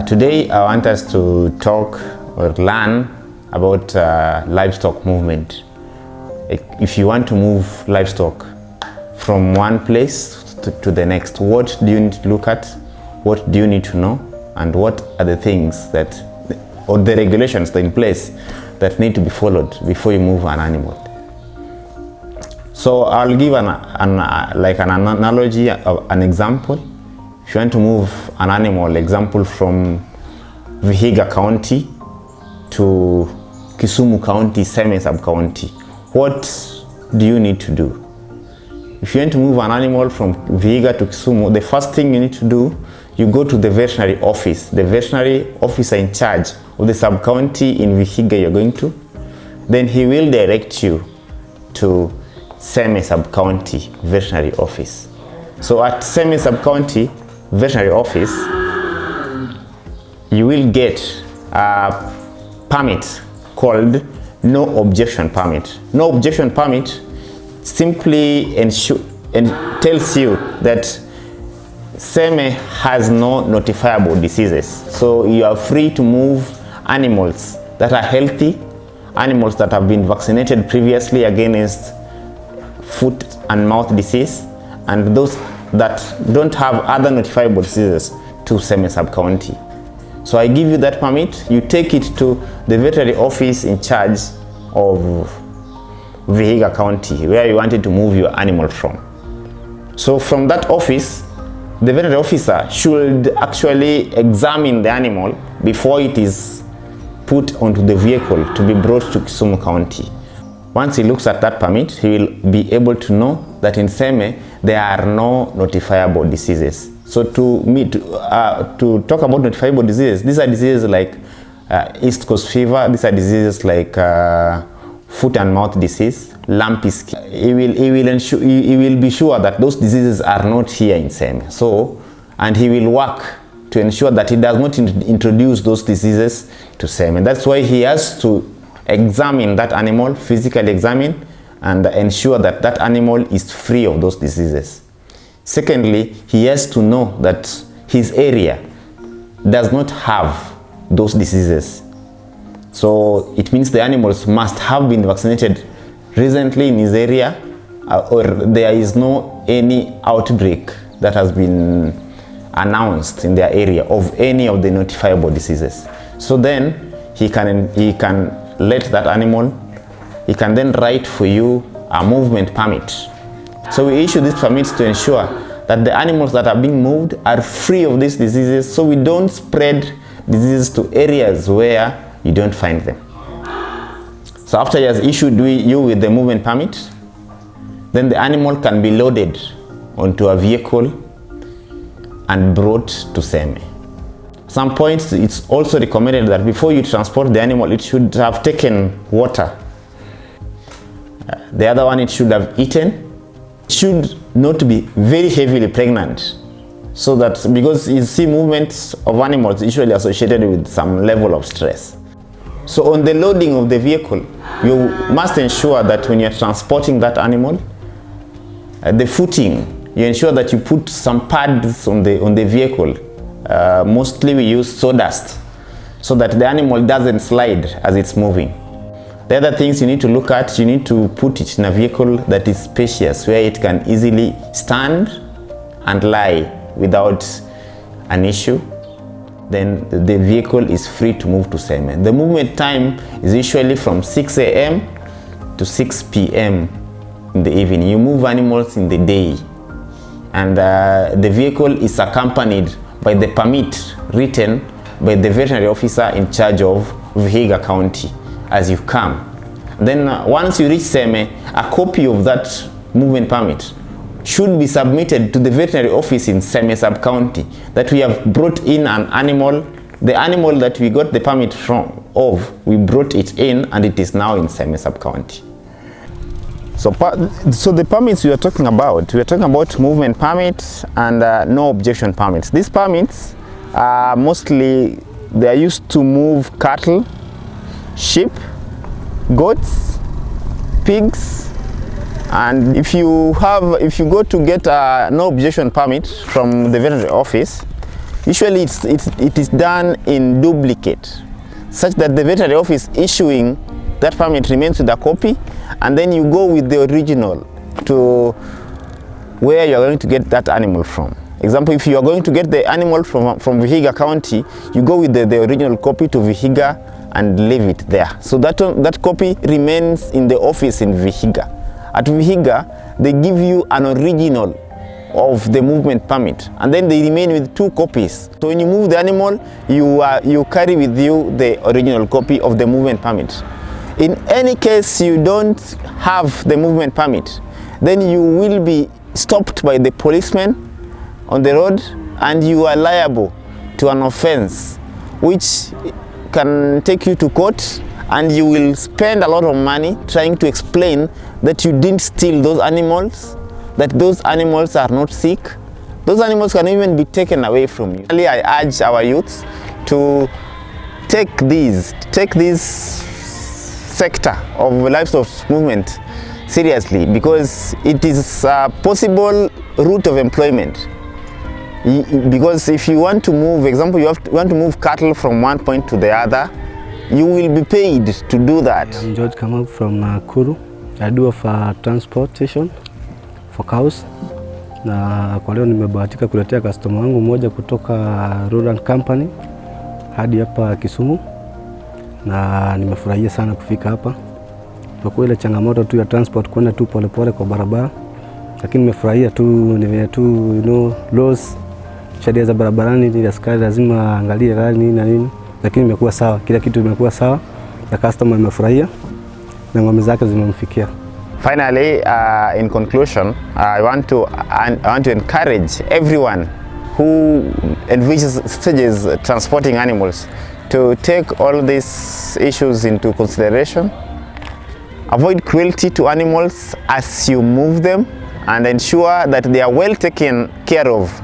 Today I want us to talk or learn about livestock movement. If you want to move livestock from one place to the next, what do you need to look at? What do you need to know? And what are the things that, or the regulations that are in place that need to be followed before you move an animal? So I'll give an analogy, an example. If you want to move an animal, example from Vihiga County to Kisumu County, Seme sub-county, what do you need to do? If you want to move an animal from Vihiga to Kisumu, the first thing you need to do, you go to the veterinary office. The veterinary officer in charge of the sub-county in Vihiga you're going to, then he will direct you to Seme sub-county veterinary office. So at Seme sub-county veterinary office, you will get a permit called no objection permit. No objection permit simply tells you that Seme has no notifiable diseases. So you are free to move animals that are healthy, animals that have been vaccinated previously against foot and mouth disease, and those that don't have other notifiable diseases to Seme sub-county. So I give you that permit, you take it to the veterinary office in charge of Vihiga County, where you wanted to move your animal from. So from that office, the veterinary officer should actually examine the animal before it is put onto the vehicle to be brought to Kisumu County. Once he looks at that permit, he will be able to know that in Seme there are no notifiable diseases. So to talk about notifiable diseases, these are diseases like East Coast fever, these are diseases like foot and mouth disease, lumpy skin. He will be sure that those diseases are not here in Seme. So, and he will work to ensure that he does not introduce those diseases to Seme. That's why he has to examine that animal, physically examine, and ensure that that animal is free of those diseases. Secondly, he has to know that his area does not have those diseases. So it means the animals must have been vaccinated recently in his area, or there is no any outbreak that has been announced in their area of any of the notifiable diseases. So then he can let that animal, he can then write for you a movement permit. So we issue these permits to ensure that the animals that are being moved are free of these diseases, so we don't spread diseases to areas where you don't find them. So after he has issued you with the movement permit, then the animal can be loaded onto a vehicle and brought to Seme. Some points, it's also recommended that before you transport the animal, it should have taken water. The other one, it should have eaten. It should not be very heavily pregnant, so that, because you see movements of animals usually associated with some level of stress. So on the loading of the vehicle, you must ensure that when you're transporting that animal, the footing, you ensure that you put some pads on the vehicle. Mostly we use sawdust so that the animal doesn't slide as it's moving. The other things you need to look at, you need to put it in a vehicle that is spacious, where it can easily stand and lie without an issue. Then the vehicle is free to move to Seme. The movement time is usually from 6 a.m. to 6 p.m. in the evening. You move animals in the day, and the vehicle is accompanied by the permit written by the veterinary officer in charge of Vihiga County as you come. Then once you reach Seme, a copy of that movement permit should be submitted to the veterinary office in Seme sub-county that we have brought in an animal. The animal that we got the permit we brought it in, and it is now in Seme sub-county. So the permits we are talking about movement permits and no objection permits. These permits are mostly, they are used to move cattle, sheep, goats, pigs, And if you go to get a no objection permit from the veterinary office, Usually it is done in duplicate, such that the veterinary office issuing that permit remains with a copy, and then you go with the original to where you are going to get that animal from. Example, if you are going to get the animal from Vihiga County, you go with the original copy to Vihiga and leave it there. So that copy remains in the office in Vihiga. At Vihiga, they give you an original of the movement permit, and then they remain with 2 copies. So when you move the animal, you carry with you the original copy of the movement permit. In any case you don't have the movement permit, then you will be stopped by the policeman on the road, and you are liable to an offense which can take you to court, and you will spend a lot of money trying to explain that you didn't steal those animals, that those animals are not sick. Those animals can even be taken away from you. I urge our youths to take this sector of livestock movement seriously, because it is a possible route of employment. Because if you want to move, example, you want to move cattle from one point to the other, you will be paid to do that. I'm George Kamau from Nakuru. I do offer transportation for cows, na kwa leo nimebahatika kuletea customer wangu mmoja kutoka Rural Company hadi hapa Kisumu, na nimefurahia sana kufika hapa. Kwa kweli changamoto tu ya transport kwenda tu polepole kwa barabara, lakini nimefurahia tu, laws, sheria za barabarani, ni askari lazima angalie gari nini na nini, lakini imekuwa sawa, kila kitu imekuwa sawa, na customer amefurahia na ng'ombe zake zimemfikia. Finally, in conclusion, I want to encourage everyone who envisages transporting animals to take all these issues into consideration. Avoid cruelty to animals as you move them, and ensure that they are well taken care of.